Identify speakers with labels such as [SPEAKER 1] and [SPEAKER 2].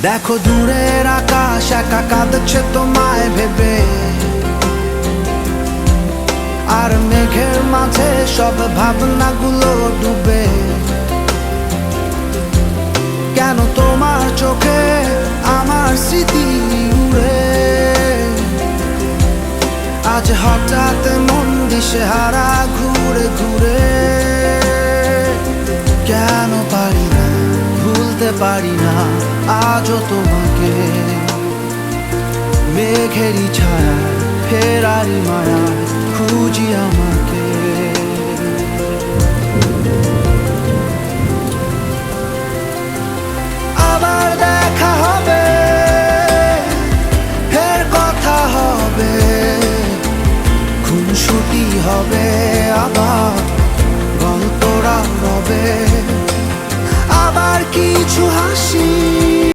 [SPEAKER 1] দেখো দূরের আকাশ একা কাঁদছে তোমায় ভেবে, আর মেঘের মাঝে সব ভাবনাগুলো ডুবে। কেন তোমার চোখে আমার স্মৃতি উড়ে, আজ হঠাৎ মন দিশেহারা ঘুরে ঘুরে। কেন পারি না ভুলতে পারি না আজও তোমাকে, মেঘেরই ছায়া ফেরারি মায়া খুঁজি আমাকে। আবার দেখা হবে, ফের কথা হবে, খুনসুটি হবে, আবার গল্পরা রবে, আবার কিছু হাসি